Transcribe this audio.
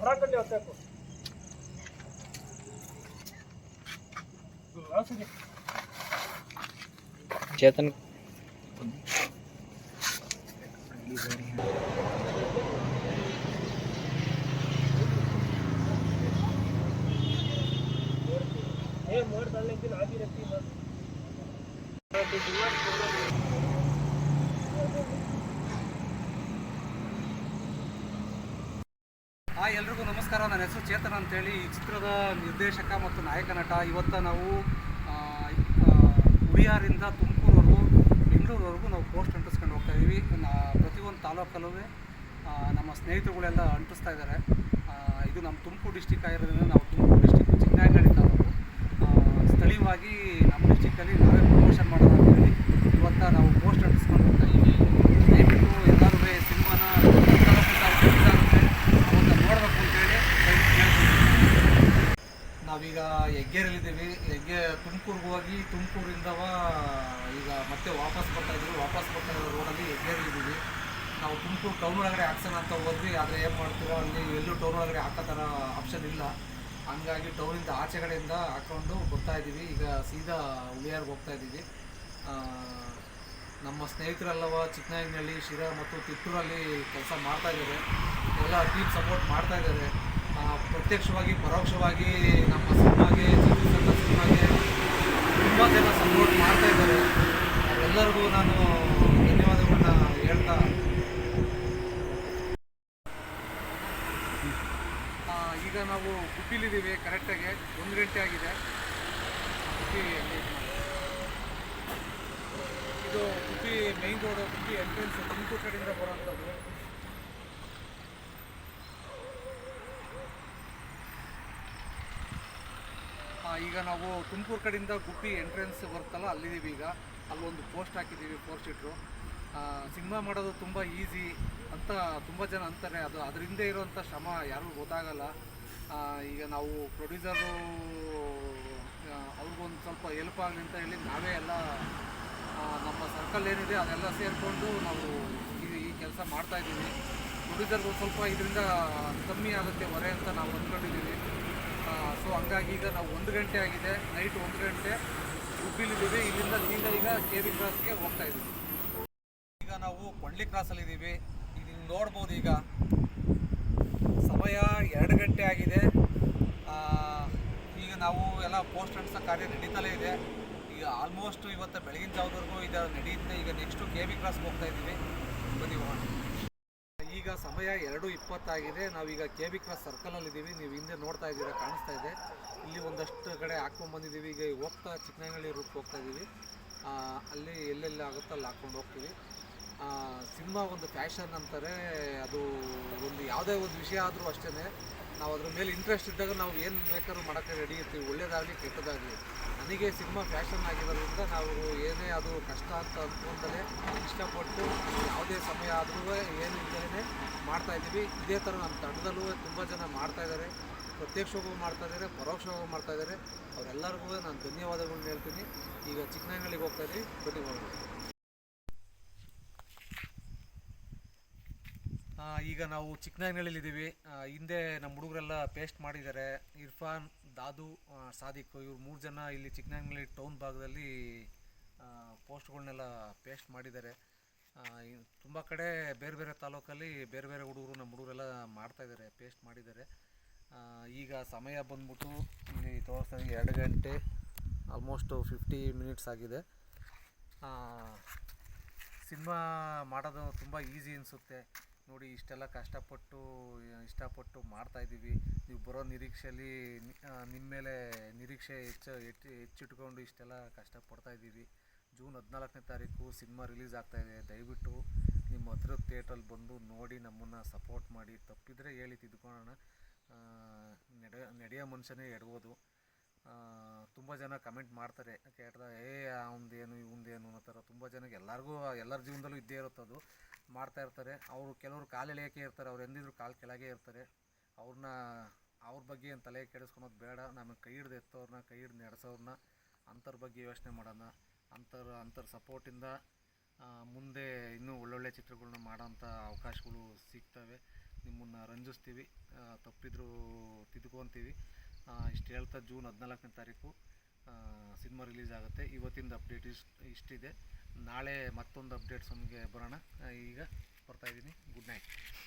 ಹೊರಕಲ್ಲಿ ಹೊತ್ತಬೇಕು ಚೇತನ್ मोड़ डालने के लिए आगे रखती है। ಎಲ್ರಿಗೂ ನಮಸ್ಕಾರ. ನನ್ನ ಹೆಸರು ಚೇತನ್ ಅಂತೇಳಿ. ಈ ಚಿತ್ರದ ನಿರ್ದೇಶಕ ಮತ್ತು ನಾಯಕ ನಟ. ಇವತ್ತು ನಾವು ಉಳಿಯಾರಿಂದ ತುಮಕೂರವರೆಗೂ ಬೆಂಗಳೂರವರೆಗೂ ನಾವು ಪೋಸ್ಟ್ ಅಂಟಿಸ್ಕೊಂಡು ಹೋಗ್ತಾ ಇದ್ದೀವಿ. ಪ್ರತಿಯೊಂದು ತಾಲೂಕಲ್ಲೂ ನಮ್ಮ ಸ್ನೇಹಿತರುಗಳೆಲ್ಲ ಅಂಟಿಸ್ತಾ ಇದ್ದಾರೆ. ಇದು ನಮ್ಮ ತುಮಕೂರು ಡಿಸ್ಟಿಕ್ ಆಗಿರೋದ್ರಿಂದ ನಾವು ತುಮಕೂರು ಡಿಸ್ಟಿಕ್ ಚಿಕ್ಕನಾಯಕನಹಳ್ಳಿ ತಾಲೂಕು ಸ್ಥಳೀಯವಾಗಿ ನಮ್ಮ ಡಿಸ್ಟಿಕ್ಕಲ್ಲಿ ನಾವೇ ಪ್ರಮೋಷನ್ ಮಾಡೋಣ ಅಂತೇಳಿ ಇವತ್ತು ನಾವು ಪೋಸ್ಟ್ ಅಂಟಿಸ್ಕೊಂಡು ಹೋಗ್ತಾ ಇದ್ದೀವಿ. ದಯವಿಟ್ಟು ಎಲ್ಲರೂ ಸಿನಿಮಾನ ನೋಡಬೇಕು ಅಂತೇಳಿ ನಾವೀಗ ಹೆಗ್ಗೇರಲ್ಲಿದ್ದೀವಿ. ತುಮಕೂರಿಗೆ ಹೋಗಿ ತುಮಕೂರಿಂದ ಈಗ ಮತ್ತೆ ವಾಪಸ್ ಬರ್ತಾ ಇರೋ ರೋಡಲ್ಲಿ ಹೆಗ್ಗೇರಲ್ಲಿದ್ದೀವಿ. ನಾವು ತುಮಕೂರು ಟೌನ್ ಒಳಗಡೆ ಹಾಕ್ಸೋಣ ಅಂತ ಹೋದ್ವಿ. ಆದರೆ ಏನು ಮಾಡ್ತೀರೋ ಅಲ್ಲಿ ಎಲ್ಲೂ ಟೌನ್ ಒಳಗಡೆ ಹಾಕೋ ಥರ ಆಪ್ಷನ್ ಇಲ್ಲ. ಹಂಗಾಗಿ ಟೌನಿಂದ ಆಚೆ ಕಡೆಯಿಂದ ಹಾಕ್ಕೊಂಡು ಬರ್ತಾಯಿದ್ದೀವಿ. ಈಗ ಸೀದಾ ಉಳಿಯಾರ್ಗೆ ಹೋಗ್ತಾಯಿದ್ದೀವಿ. ನಮ್ಮ ಸ್ನೇಹಿತರೆಲ್ಲವ ಚಿಕ್ಕನಾಯಕನಹಳ್ಳಿ, ಶಿರಾ ಮತ್ತು ತಿಟ್ಟೂರಲ್ಲಿ ಕೆಲಸ ಮಾಡ್ತಾಯಿದ್ದಾರೆ. ಎಲ್ಲ ಟೀಮ್ ಸಪೋರ್ಟ್ ಮಾಡ್ತಾಯಿದ್ದಾರೆ. ಪ್ರತ್ಯಕ್ಷವಾಗಿ ಪರೋಕ್ಷವಾಗಿ ನಮ್ಮ ಸಿನಿಮಾಗೆ, ಜೀವಿಸಂತ ಸಿನಿಮಾಗೆ ತುಂಬ ಜನ ಸಪೋರ್ಟ್ ಮಾಡ್ತಾಯಿದ್ದಾರೆ. ಅವರೆಲ್ಲರಿಗೂ ನಾನು ಧನ್ಯವಾದಗಳನ್ನ ಹೇಳ್ತಾ ಈಗ ನಾವು ಗುಬ್ಬಿಲಿದ್ದೀವಿ. ಕರೆಕ್ಟಾಗಿ 1 ಗಂಟೆ ಆಗಿದೆ. ಇದು ಗುಬ್ಬಿ ಮೇಯ್ನ್ ರೋಡು, ಗುಬ್ಬಿ ಎಂಟ್ರೆನ್ಸ್ ತುಮಕೂರು ಕಡೆಯಿಂದ ಬರೋವಂಥದ್ದು. ಈಗ ನಾವು ತುಮಕೂರು ಕಡೆಯಿಂದ ಗುಬ್ಬಿ ಎಂಟ್ರೆನ್ಸ್ ಬರುತ್ತಲ್ಲ ಅಲ್ಲಿದ್ದೀವಿ. ಈಗ ಅಲ್ಲೊಂದು ಪೋಸ್ಟ್ ಹಾಕಿದ್ದೀವಿ 4 ಸೀಟ್ರು. ಸಿನಿಮಾ ಮಾಡೋದು ತುಂಬ ಈಸಿ ಅಂತ ತುಂಬ ಜನ ಅಂತಾರೆ. ಅದ್ರ ಹಿಂದೆ ಇರೋವಂಥ ಶ್ರಮ ಯಾರಿಗೂ ಗೊತ್ತಾಗಲ್ಲ. ಈಗ ನಾವು ಪ್ರೊಡ್ಯೂಸರು ಅವ್ರಿಗೊಂದು ಸ್ವಲ್ಪ ಹೆಲ್ಪ್ ಆಗಲಿ ಅಂತ ಹೇಳಿ ನಾವೇ ಎಲ್ಲ ನಮ್ಮ ಸರ್ಕಲ್ ಏನಿದೆ ಅದೆಲ್ಲ ಸೇರಿಕೊಂಡು ನಾವು ಈ ಕೆಲಸ ಮಾಡ್ತಾಯಿದ್ದೀವಿ. ಪ್ರೊಡ್ಯೂಸರ್ಗೂ ಸ್ವಲ್ಪ ಇದರಿಂದ ಕಮ್ಮಿ ಆಗುತ್ತೆ ಹೊರೆ ಅಂತ ನಾವು ಅಂದ್ಕೊಂಡಿದ್ದೀವಿ. ಸೊ ಹಂಗಾಗಿ ಈಗ ನಾವು 1 ಗಂಟೆ ಆಗಿದೆ, ನೈಟ್ 1 ಗಂಟೆ ಗುಬ್ಬಿಲಿದ್ದೀವಿ. ಇಲ್ಲಿಂದ ಸೀದಾ ಈಗ ಕೆ ವಿ ಕ್ರಾಸ್ಗೆ ಹೋಗ್ತಾಯಿದ್ದೀವಿ. ಈಗ ನಾವು ಕೊಂಡ್ಲಿ ಕ್ರಾಸಲ್ಲಿದ್ದೀವಿ. ಈಗ ನೋಡ್ಬೋದು, ಈಗ ಸಮಯ 2 ಗಂಟೆ ಆಗಿದೆ. ಈಗ ನಾವು ಎಲ್ಲ ಪೋಸ್ಟ್ ಅಂಟಿಸೋ ಕಾರ್ಯ ನಡೀತಲೇ ಇದೆ. ಈಗ ಆಲ್ಮೋಸ್ಟ್ ಇವತ್ತು ಬೆಳಗಿನ ಜಾವದವರೆಗೂ ಇದು ನಡೆಯುತ್ತೆ. ಈಗ ನೆಕ್ಸ್ಟು ಕೆ ವಿ ಕ್ರಾಸ್ಗೆ ಹೋಗ್ತಾಯಿದ್ದೀವಿ. ಬನ್ನಿ ಹೋಗೋಣ. ಈಗ ಸಮಯ 2:20 ಆಗಿದೆ. ನಾವೀಗ ಕೆ ವಿ ಕ್ರಾಸ್ ಸರ್ಕಲಲ್ಲಿದ್ದೀವಿ. ನೀವು ಹಿಂದೆ ನೋಡ್ತಾ ಇದ್ದೀರಾ, ಕಾಣಿಸ್ತಾ ಇದೆ. ಇಲ್ಲಿ ಒಂದಷ್ಟು ಕಡೆ ಹಾಕ್ಕೊಂಡ್ಬಂದಿದ್ದೀವಿ. ಈಗ ಹೋಗ್ತಾ ಚಿಕ್ಕನಾಯಕನಹಳ್ಳಿ ರೂಟ್ಗೆ ಹೋಗ್ತಾಯಿದ್ದೀವಿ. ಅಲ್ಲಿ ಎಲ್ಲೆಲ್ಲಿ ಆಗುತ್ತೋ ಅಲ್ಲಿ ಹಾಕ್ಕೊಂಡು ಹೋಗ್ತೀವಿ. ಸಿನಿಮಾ ಒಂದು ಫ್ಯಾಷನ್ ಅಂತಾರೆ. ಅದು ಒಂದು ಯಾವುದೇ ಒಂದು ವಿಷಯ ಆದರೂ ಅಷ್ಟೇ, ನಾವು ಅದ್ರ ಮೇಲೆ ಇಂಟ್ರೆಸ್ಟ್ ಇದ್ದಾಗ ನಾವು ಏನು ಬೇಕಾದ್ರೂ ಮಾಡೋಕ್ಕೆ ರೆಡಿ ಇರ್ತೀವಿ, ಒಳ್ಳೇದಾಗಲಿ ಕೆಟ್ಟದಾಗಲಿ. ನನಗೆ ಸಿನಿಮಾ ಫ್ಯಾಷನ್ ಆಗಿರೋದ್ರಿಂದ ನಾವು ಏನೇ ಅದು ಕಷ್ಟ ಅಂತ ಅಂದ್ಕೊಂಡಲೇ ಇಷ್ಟಪಟ್ಟು ಯಾವುದೇ ಸಮಯ ಆದರೂ ಏನಿಲ್ಲದೇ ಮಾಡ್ತಾಯಿದ್ದೀವಿ. ಇದೇ ಥರ ನಮ್ಮ ತಂಡದಲ್ಲೂ ತುಂಬ ಜನ ಮಾಡ್ತಾಯಿದ್ದಾರೆ. ಪ್ರತ್ಯಕ್ಷವಾಗೂ ಮಾಡ್ತಾಯಿದ್ದಾರೆ, ಪರೋಕ್ಷವಾಗೂ ಮಾಡ್ತಾಯಿದ್ದಾರೆ. ಅವರೆಲ್ಲರಿಗೂ ನಾನು ಧನ್ಯವಾದಗಳನ್ನ ಹೇಳ್ತೀನಿ. ಈಗ ಚಿಕ್ಕನಾಯಕನಹಳ್ಳಿಗೆ ಹೋಗ್ತಾಯಿದ್ದೀವಿ. ಬನ್ನಿ ಹೋಗೋಣ. ಈಗ ನಾವು ಚಿಕ್ಕನಾಯಕನಹಳ್ಳಿಲಿದ್ದೀವಿ. ಹಿಂದೆ ನಮ್ಮ ಹುಡುಗರೆಲ್ಲ ಪೇಸ್ಟ್ ಮಾಡಿದ್ದಾರೆ. ಇರ್ಫಾನ್, ದಾದು, ಸಾದಿಕ್, ಇವ್ರು 3 ಜನ ಇಲ್ಲಿ ಚಿಕ್ಕನಾಯಕನಹಳ್ಳಿ ಟೌನ್ ಭಾಗದಲ್ಲಿ ಪೋಸ್ಟ್ಗಳನ್ನೆಲ್ಲ ಪೇಸ್ಟ್ ಮಾಡಿದ್ದಾರೆ. ತುಂಬ ಕಡೆ ಬೇರೆ ಬೇರೆ ತಾಲೂಕಲ್ಲಿ ಬೇರೆ ಬೇರೆ ಹುಡುಗರು, ನಮ್ಮ ಹುಡುಗರೆಲ್ಲ ಮಾಡ್ತಾಯಿದ್ದಾರೆ, ಪೇಸ್ಟ್ ಮಾಡಿದ್ದಾರೆ. ಈಗ ಸಮಯ ಬಂದ್ಬಿಟ್ಟು ಇಲ್ಲಿ ತೋರಿಸ್ತಾ 2 ಗಂಟೆ ಆಲ್ಮೋಸ್ಟು 50 ಮಿನಿಟ್ಸ್ ಆಗಿದೆ. ಸಿನಿಮಾ ಮಾಡೋದು ತುಂಬ ಈಸಿ ಅನಿಸುತ್ತೆ. ನೋಡಿ, ಇಷ್ಟೆಲ್ಲ ಇಷ್ಟಪಟ್ಟು ಮಾಡ್ತಾಯಿದ್ದೀವಿ. ನೀವು ಬರೋ ನಿರೀಕ್ಷೆಯಲ್ಲಿ ನಿಮ್ಮ ಮೇಲೆ ನಿರೀಕ್ಷೆ ಹೆಚ್ಚಿಟ್ಕೊಂಡು ಇಷ್ಟೆಲ್ಲ ಕಷ್ಟಪಡ್ತಾಯಿದ್ದೀವಿ. ಜೂನ್ 14ನೇ ತಾರೀಕು ಸಿನಿಮಾ ರಿಲೀಸ್ ಆಗ್ತಾಯಿದೆ. ದಯವಿಟ್ಟು ನಿಮ್ಮ ಹತ್ರದ ಥಿಯೇಟ್ರಲ್ಲಿ ಬಂದು ನೋಡಿ, ನಮ್ಮನ್ನು ಸಪೋರ್ಟ್ ಮಾಡಿ. ತಪ್ಪಿದರೆ ಹೇಳಿ, ತಿದ್ಕೊಳ್ಳೋಣ. ನಡೆಯೋ ಮನುಷ್ಯನೇ ಎಡ್ಬೋದು. ತುಂಬ ಜನ ಕಮೆಂಟ್ ಮಾಡ್ತಾರೆ, ಕೇಳ್ದ ಅವಂದೇನು ಇವಂದೇನು ಅನ್ನೋ ಥರ. ತುಂಬ ಜನಕ್ಕೆ ಎಲ್ಲರ ಜೀವನದಲ್ಲೂ ಇದ್ದೇ ಇರುತ್ತದು, ಮಾಡ್ತಾಯಿರ್ತಾರೆ. ಕೆಲವರು ಕಾಲು ಎಳೆಯೋಕ್ಕೆ ಇರ್ತಾರೆ, ಅವ್ರು ಎಂದಿದ್ರು ಕಾಲು ಕೆಳಗೆ ಇರ್ತಾರೆ. ಅವ್ರ ಬಗ್ಗೆ ಏನು ತಲೆ ಕೆಡಿಸ್ಕೊಳೋದು ಬೇಡ. ನಮಗೆ ಕೈ ಹಿಡ್ದು ಎತ್ತೋರನ್ನ, ಕೈ ಹಿಡ್ದು ನಡೆಸೋರನ್ನ, ಅಂಥವ್ರ ಬಗ್ಗೆ ಯೋಚನೆ ಮಾಡೋಣ. ಅಂಥವ್ರ ಸಪೋರ್ಟಿಂದ ಮುಂದೆ ಇನ್ನೂ ಒಳ್ಳೊಳ್ಳೆ ಚಿತ್ರಗಳನ್ನ ಮಾಡೋಂಥ ಅವಕಾಶಗಳು ಸಿಗ್ತವೆ. ನಿಮ್ಮನ್ನು ರಂಜಿಸ್ತೀವಿ, ತಪ್ಪಿದ್ರೂ ತಿದ್ಕೊತೀವಿ. ಇಷ್ಟು ಹೇಳ್ತಾ ಜೂನ್ 14ನೇ ತಾರೀಕು ಸಿನಿಮಾ ರಿಲೀಸ್ ಆಗುತ್ತೆ. ಇವತ್ತಿಂದ ಅಪ್ಡೇಟ್ ಇಷ್ಟಿದೆ. ನಾಳೆ ಮತ್ತೊಂದು ಅಪ್ಡೇಟ್ಸೊಂದಿಗೆ ಬರೋಣ. ಈಗ ಬರ್ತಾಯಿದ್ದೀನಿ. Good night.